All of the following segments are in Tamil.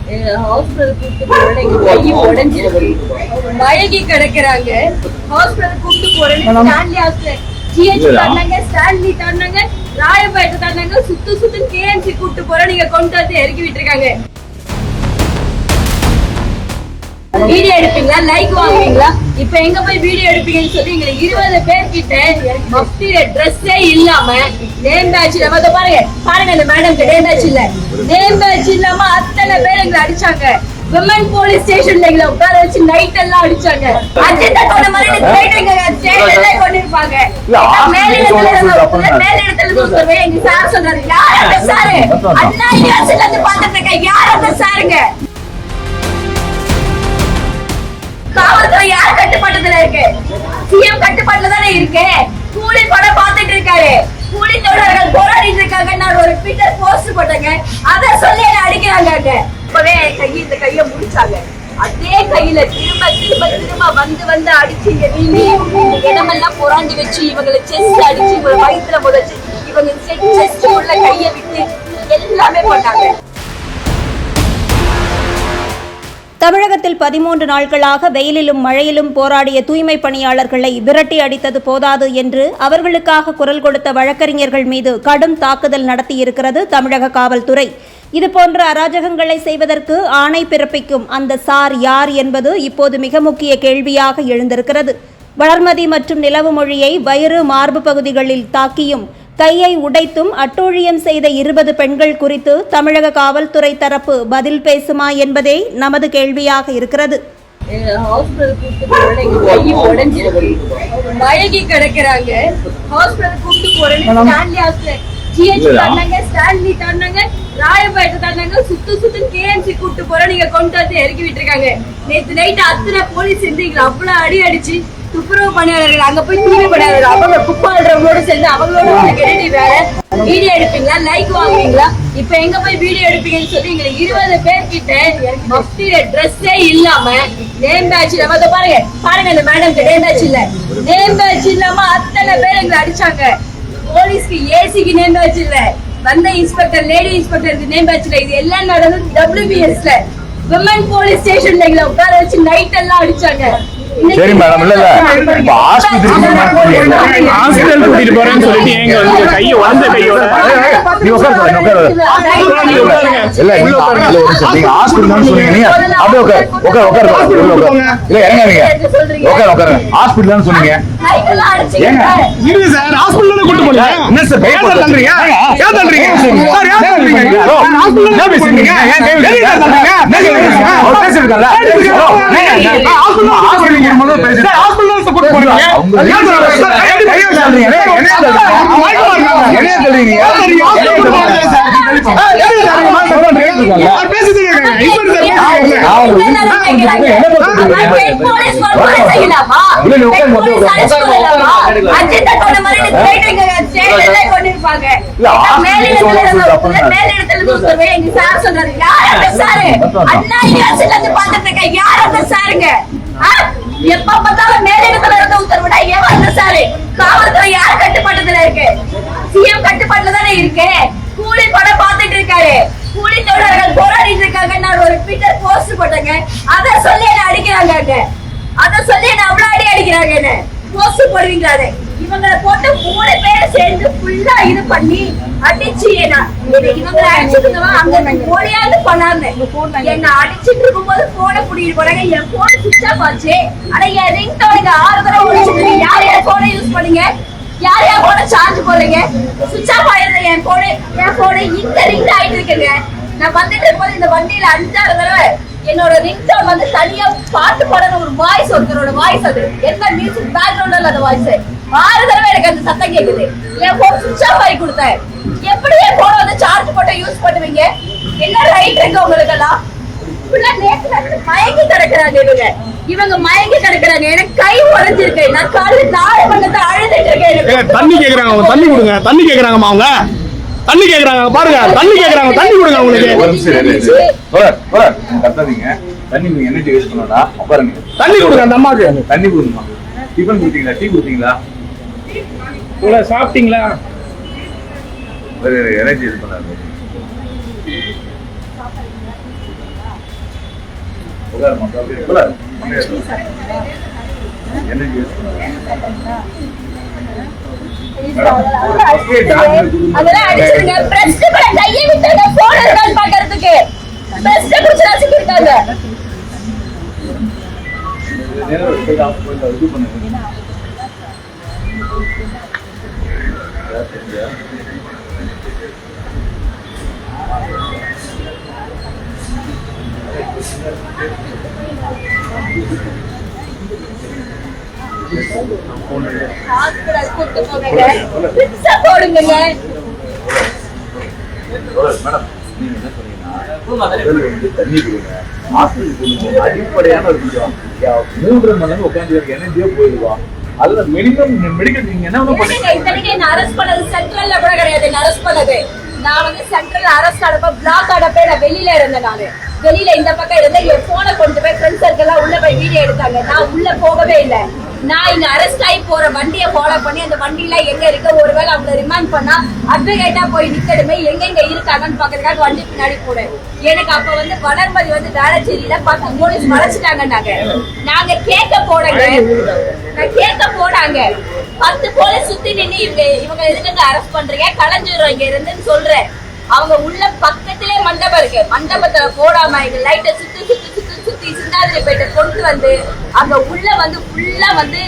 ஹாஸ்பிட்டல் கூட்டு போறேன், எங்க கை உடைஞ்சிருக்கு, மயங்கி கிடக்குறாங்க. ஹாஸ்பிட்டல் கூட்டு போறேன், ஸ்டான்லி ஹாஸ்பிட்டல் ஜிஹெச் தாண்டாங்க, ஸ்டான்லி தாண்டாங்க, ராயப்பேட்டை தாண்டாங்க, சுத்து கேஎம்சி கூட்டு போறேன், நீங்க கொண்டு வந்து இறக்கி விட்டுருக்காங்க. வீடியோ எடுப்பீங்களா, லைக் வாங்குவீங்களா? இப்ப எங்க போய் வீடியோ எடுப்பீங்கன்னு சொல்லி எங்க 20 பேர் கிட்ட மஃப்டில ட்ரெஸ்ஸே இல்லாம நேம் பேட்ச் இல்லாம பாருங்க இந்த மேடம் நேம் பேட்ச் இல்ல, நேம் பேட்ச் இல்லாம அத்தனை பேர் எங்களை அடிச்சாங்க. விமன் போலீஸ் ஸ்டேஷன்ல எங்களை உட்கார வச்சு நைட் எல்லாம் அடிச்சாங்க. அஜெண்டா கொண்ட மாதிரி ஸ்டேஷன்ல கொண்டிருப்பாங்க. மேலிடத்துல சொல்றேன், எங்க சார் சொல்றாரு, யார் அந்த சாரு? அண்ணா யூனிவர்சிட்டில இருந்து பாத்துட்டு இருக்க யார் அந்த சாருங்க? காவல்துறை யார் கட்டுப்பாட்டுல இருக்கு? சிஎம் கட்டுப்பாட்டுல தானே இருக்கு. கூலி படம் பாத்துட்டு இருக்காரு, கூலி தொழிலாளர்கள் போராடிட்டு இருக்காங்க. நான் ஒரு ட்விட்டர் போஸ்ட் போட்டேங்க, அத சொல்லி என்ன அடிக்கிறாங்க. இப்பவே இந்த கைய முடிச்சாங்க, அதே கையில திரும்ப வந்து அடிச்சு இடமெல்லாம் புறாண்டி வச்சு இவங்களை செஸ்ட் அடிச்சு இவங்க வயிற்றுல முதச்சு இவங்க செஸ்ட் உள்ள கைய விட்டு எல்லாமே பண்ணாங்க. தமிழகத்தில் 13 நாட்களாக வெயிலிலும் மழையிலும் போராடிய தூய்மை பணியாளர்களை விரட்டி அடித்தது போதாது என்று அவர்களுக்காக குரல் கொடுத்த வழக்கறிஞர்கள் மீது கடும் தாக்குதல் நடத்தியிருக்கிறது தமிழக காவல்துறை. இதுபோன்ற அராஜகங்களை செய்வதற்கு ஆணை பிறப்பிக்கும் அந்த சார் யார் என்பது இப்போது மிக முக்கிய கேள்வியாக எழுந்திருக்கிறது. வளர்மதி மற்றும் நிலவு மொழியை வயிறு மார்பு பகுதிகளில் தாக்கியும் கையை உடைத்தும் அட்டூழியம் செய்த 20 பெண்கள் குறித்து தமிழக காவல்துறை தரப்பு பதில் பேசுமா என்பதே நமது கேள்வியாக இருக்கிறது. ஹாஸ்பிட்டல் கூட்டு போறேன், எங்க கை உடைஞ்சிருக்கு, மயங்கி கிடக்குறாங்க. ஹாஸ்பிட்டல் கூட்டு போறேன், ஸ்டான்லி ஹாஸ்பிட்டல் ஜிஹெச் தாண்டாங்க, ஸ்டான்லி தாண்டாங்க, ராயப்பேட்டை தாண்டாங்க, சுத்து கேஎம்சி கூட்டு போறேன், நீங்க கொண்டு வந்து இறக்கி விட்டுருக்காங்க. நேற்று நைட்டு அத்தனை போலீஸ் செஞ்சீங்களா, அவ்வளவு அடி அடிச்சு துப்புரவு பணியாளர்கள் அங்க போய் தூய்மை பணியாளர்கள் அவங்க குப்பாடுறவங்களோட சேர்ந்து அவங்களோட உங்களுக்கு வேற. வீடியோ எடுப்பீங்களா, லைக் வாங்குவீங்களா? இப்ப எங்க போய் வீடியோ எடுப்பீங்கன்னு சொல்லி எங்க 20 பேர் கிட்ட மஃப்டில ட்ரெஸ்ஸே இல்லாம நேம் பேட்ச் இல்லாம பாருங்க இந்த மேடம் நேம் பேட்ச் இல்ல, நேம் பேட்ச் இல்லாம அத்தனை பேர் எங்களை அடிச்சாங்க. போலீஸ்க்கு ஏசிக்கு நேம் பேட்ச் இல்ல, வந்த இன்ஸ்பெக்டர் லேடி இன்ஸ்பெக்டருக்கு நேம் பேட்ச் இல்ல. இது எல்லாம் நடந்தது WBSல விமன் போலீஸ் ஸ்டேஷன்ல எங்களை உட்கார வச்சு நைட் எல்லாம் அடிச்சாங்க. சரி மேடம், இல்ல ஹாஸ்பிட்டல் கூட்டிட்டு போறேன்னு சொல்லிட்டு எங்க வந்து கைய வந்த கையோட நீ உட்கார இல்ல நீங்க ஹாஸ்பிட்டல் சொன்னீங்க, நீங்க அப்படியே உட்கார இல்ல இறங்காதீங்க, உட்கார ஹாஸ்பிட்டல் சொன்னீங்க. ஏங்க இரு சார், ஹாஸ்பிட்டல் கூட்டிட்டு போறீங்க என்ன சார் பேச தள்ளுறீங்க? ஏன் தள்ளுறீங்க சார்? ஏன் தள்ளுறீங்க? ஹாஸ்பிட்டல் பேசுறீங்க, ஏன் தள்ளுறீங்க? அவர் பேசிருக்காங்க ஹாஸ்பிட்டல் முதல்ல பேசுங்க. ஹாஸ்பிடல்ஸ் கூட்டி போறீங்க, ஏன் சொல்றீங்க? என்ன சொல்றீங்க? எப்ப பார்த்தாலும் மேலிடத்துல இருந்து உத்தரவிட ஏன் சாரு? காவல்துறை யார் கட்டுப்பாட்டுல இருக்கு? சிஎம் கட்டுப்பாட்டுல தானே இருக்கு. கூலி படம் பாத்துட்டு இருக்காரு, கூலி தொழிலாளர்கள் போராடிட்டு இருக்காங்க. நான் ஒரு ட்விட்டர் போஸ்ட் போட்டேங்க, அத சொல்லி என்ன அடிக்கிறாங்க, அத சொல்லி என்ன அவ்வளவு அடி அடிக்கிறாங்க. என்ன போஸ்ட் போடுவீங்களா? இவங்களை போட்டு 3 பேர் சேர்ந்து ஃபுல்லா இது பண்ணி அடிச்சு இவங்களை அடிச்சுட்டுதான் அங்க போலியாவது பண்ணாங்க. என்ன அடிச்சுட்டு இருக்கும் போது போனை புடிக்கிட்டு போறாங்க. என் போன் சுவிட்ச் ஆஃப் ஆச்சு. ஆனா என் ரிங் டோனுக்கு 6 தடவை உடைச்சிட்டு யார் யார் போனை யூஸ் பண்ணீங்க? யார் யார் போனை சார்ஜ் போடுறீங்க? சுவிட்ச் ஆஃப் ஆயிருந்த என் போனை இந்த ரிங் ஆயிட்டு இருக்குங்க. நான் வந்துட்டு இருக்கும்போது இந்த வண்டியில 5-6 தடவை என்னோட ரிங்டோன் வந்து தனியா பாட்டு பாடுற ஒரு வாய்ஸ், ஒருத்தரோட வாய்ஸ், அது என்ன மியூசிக் பேக்ரவுண்ட்ல அந்த வாய்ஸ் 6 தடவை எனக்கு அந்த சத்தம் கேக்குது. என் போன் சுவிட்ச் ஆஃப் ஆகி கொடுத்தேன். எப்படி என் போனை வந்து சார்ஜ் போட்டு யூஸ் பண்ணுவீங்க? என்ன ரைட் இருக்கு உங்களுக்கு எல்லாம்? மயங்கி கிடக்குறாங்க இவங்க மயங்கி கிடக்குறாங்க. எனக்கு கை உடைஞ்சிருக்கு, நான் காலையில 4 மணிக்கு அழுதுட்டு இருக்கேன். தண்ணி கேக்குறாங்க, தண்ணி கொடுங்க. தண்ணி கேக்குறாங்கம்மா, அவங்க தண்ணி கேக்குறாங்க, பாருங்க தண்ணி கேக்குறாங்க, தண்ணி கொடுங்க. உங்களுக்கு கத்தாதீங்க, தண்ணி நீங்க என்ன யூஸ் பண்ணா பாருங்க, தண்ணி கொடுங்க. அந்த அம்மாக்கு தண்ணி கொடுங்கம்மா. டிஃபன் கொடுத்தீங்களா? டீ கொடுத்தீங்களா? சாப்பிட்டீங்களா? எனர்ஜி இது பண்ணாரு. உட்காருமா, உட்காரு. என்ன யூஸ் அதெல்லாம் அடிச்சிருங்க. பிரஸ்ட் கூட கையை விட்டுங்க. போன் இருக்கான்னு பாக்குறதுக்கு பிரஸ்ட் குடிச்சு வச்சிருக்காங்க. இது பண்ணுங்க. ஹாஸ்பிடல் கூட்டு போங்க. பிட்சா போடுங்க. மேடம் நீங்க என்ன சொன்னீங்கன்னா தண்ணி கொடுங்க, ஹாஸ்பிட்டல் கொடுங்க. அடிப்படையான ஒரு விஷயம். 3 மணி நேரம் உட்காந்து எனர்ஜியா போயிடுவா. அதுல மெடிக்கல் நீங்க என்ன பண்ணீங்க? இத்தனைக்கு என்ன அரெஸ்ட் பண்ணது சென்ட்ரல்ல கூட கிடையாது. என்ன அரெஸ்ட் பண்ணது நான் வந்து சென்ட்ரல் அரெஸ்ட் ஆனப்ப பிளாக் ஆனப்ப நான் வெளியில இருந்தேன். நானு வெளியில இந்த பக்கம் இருந்தேன். என் போனை கொண்டு போய் ஃப்ரெண்ட்ஸ் சர்க்கிள் உள்ள போய் வீடியோ எடுத்தாங்க. நான் உள்ள போகவே இல்லை. நான் இங்க அரெஸ்ட் ஆகி போற வண்டியை ஃபாலோ பண்ணி அந்த வண்டியில எங்க இருக்கு, ஒருவேளை அவங்களை ரிமாண்ட் பண்ணா அட்வொகேட்டா போய் நிக்கணுமே, எங்க இருக்காங்கன்னு பாக்குறதுக்காக வண்டி பின்னாடி போனேன். எனக்கு அப்ப வந்து வளர்மதி வந்து வேளச்சேரியில பார்த்து போலீஸ் வளைச்சிட்டாங்க. நாங்க கேட்க போனாங்க. 10 போலீஸ் சுத்தி நின்று இவங்க எதுக்கு அரெஸ்ட் பண்றீங்க, கலைஞ்சிரும் இங்க இருந்துன்னு சொல்றேன். அவங்க உள்ள பக்கத்திலே மண்டபம் இருக்கு. மண்டபத்துல போடாம எங்க லைட்டை சுத்தி சிந்தாதிரி போயிட்டு கொண்டு வந்து அங்க உள்ள வந்து ஃபுல்லா வந்து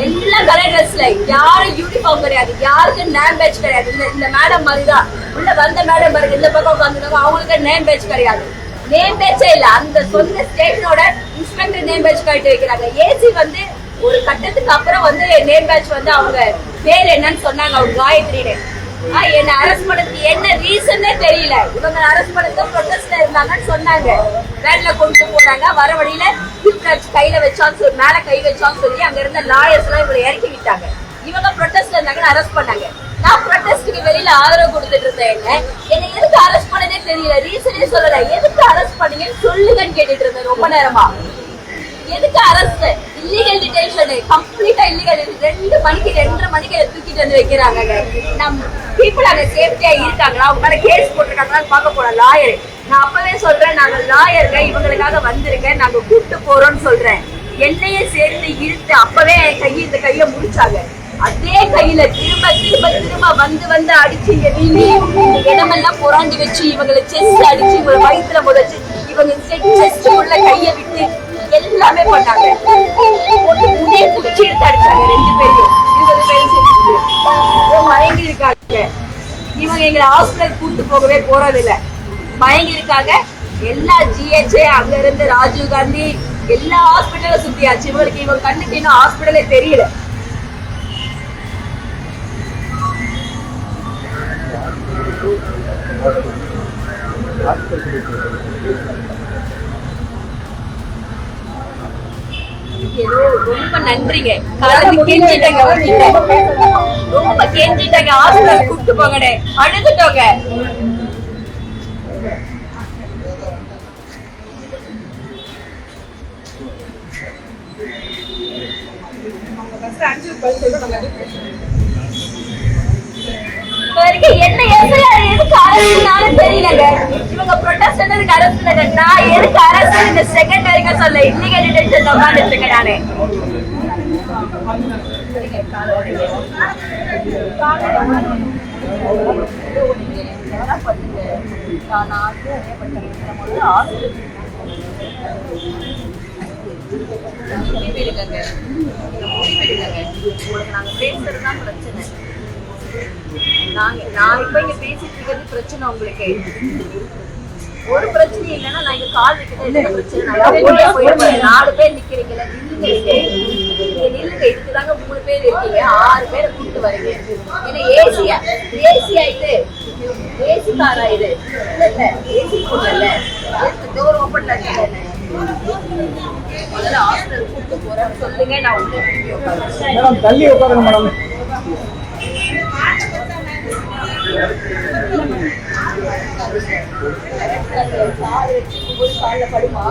எல்லாம் கலர் ட்ரெஸ்ல, யாரும் யூனிஃபார்ம் கிடையாது, யாருக்கும் நேம் பேட்ச் கிடையாது. இந்த மேடம் மாதிரிதான் உள்ள வந்த மேடம் பாருங்க, இந்த பக்கம் உட்காந்துருக்காங்க, அவங்களுக்கு நேம் பேட்ச் கிடையாது. நேம் பேட்சே இல்ல. அந்த சொந்த ஸ்டேஷனோட இன்ஸ்பெக்டர் நேம் பேட்ச் கட்டி வைக்கிறாங்க. ஏசி வந்து ஒரு கட்டத்துக்கு அப்புறம் வந்து நேம் பேட்ச் வந்து அவங்க பேர் என்னன்னு சொன்னாங்க, அவங்க காயத்ரின்னு. என்ன அரெஸ்ட் பண்ணதுக்கு என்ன ரீசன்னே தெரியல. இவங்க அரெஸ்ட் பண்ணதுக்கு ப்ரொடெஸ்ட்ல இருந்தாங்கன்னு சொன்னாங்க. வேன்ல கொண்டு போனாங்க. வர வழியில கையில வச்சான்னு சொல்லி மேல கை வச்சான்னு சொல்லி அங்க இருந்த லாயர்ஸ் எல்லாம் இவங்களை இறக்கி விட்டாங்க. இவங்க ப்ரொடெஸ்ட்ல இருந்தாங்கன்னு அரெஸ்ட் பண்ணாங்க. நான் ப்ரொடெஸ்டுக்கு வெளியில ஆதரவு கொடுத்துட்டு இருந்தேன். என்ன எதுக்கு அரெஸ்ட் பண்ணதே தெரியல. ரீசனே சொல்லல. எதுக்கு அரெஸ்ட் பண்ணீங்கன்னு சொல்லுங்கன்னு கேட்டுட்டு இருந்தேன் ரொம்ப நேரமா. எதுக்கு அரெஸ்ட்? இல்லீகல் டிடென்ஷன், கம்ப்ளீட்டா இல்லீகல். 2 மணிக்கு 2:30 மணிக்கு தூக்கிட்டு வந்து வைக்கிறாங்க. நம்ம பீப்புள் அங்க சேஃப்டியா இருக்காங்களா, அவங்க மேல கேஸ் போட்டிருக்காங்களான்னு பார்க்க போறோம் லாயர். நான் அப்பவே சொல்றேன், நாங்க லாயருங்க, இவங்களுக்காக வந்திருக்க, நாங்க கூப்பிட்டு போறோம்னு சொல்றேன். என்னையே சேர்த்து இழுத்து அப்பவே இந்த கையை முடிச்சாங்க. அதே கையில திரும்ப வந்து அடிச்சு இடமெல்லாம் புறாண்டி வச்சு இவங்களை செஸ்ட் அடிச்சு இவங்க வயிற்றுல முதச்சு இவங்க செஸ்ட் உள்ள கையை விட்டு எல்லாமே பண்ணாங்க. முடிய குச்சி எடுத்து அடிச்சாங்க 2 பேரையும். 20 பேரும் சேர்த்து மயங்கி இருக்காங்க. இவங்க எங்களை ஹாஸ்பிட்டல் கூட்டு போகவே போறதில்லை. மயங்கி இருக்காங்க. எல்லா GHA அங்க இருந்து ராஜீவ் காந்தி எல்லா ஹாஸ்பிட்டலும் சுத்தியாச்சு. இவங்களுக்கு இவங்க கண்ணுக்கு இன்னும் ஹாஸ்பிட்டலே தெரியல. ரொம்ப நன்றிங்க. கெஞ்சிட்டாங்க, ரொம்ப கெஞ்சிட்டாங்க, ஹாஸ்பிட்டல் கூப்பிட்டு போங்கன்னு அழுதுட்டோங்க. என்ன எதுக்கு அரசுனாலும் தெரியலங்க. இவங்க ப்ரொடெஸ்ட் பண்ணதுக்கு அரசு இல்லைங்க. நான் எதுக்கு அரசு இந்த செகண்ட் வரைக்கும் சொல்ல இல்லீகல் டிடென்ஷன் உட்காந்துட்டு இருக்கேன் நானு. நாங்க பேசுறதுதான் பிரச்சனை. நான் இப்ப இங்க பேசிட்டு இருக்கிறது பிரச்சனை. உங்களுக்கு ஒரு பிரச்சனை இல்லைன்னா நான் இங்க கால் வைக்கிறது பிரச்சனை. 4 பேர் நிக்கிறீங்கல்ல, நில்லுங்க. இதுக்குதாங்க 3 பேர் இருக்கீங்க, 6 பேரை கூப்பிட்டு வரீங்க. ஏன்னா ஏசியா இது ஏசி காரா இது இல்ல ஏசி போடல, டோர் ஓப்பன்ல இருக்கு. முதல்ல ஹாஸ்பிட்டல் கூப்பிட்டு போறேன்னு சொல்லுங்க. நான் உள்ள தள்ளி உட்காருங்க மேடம். கால் வச்சு ஒரு காலில் படுமா.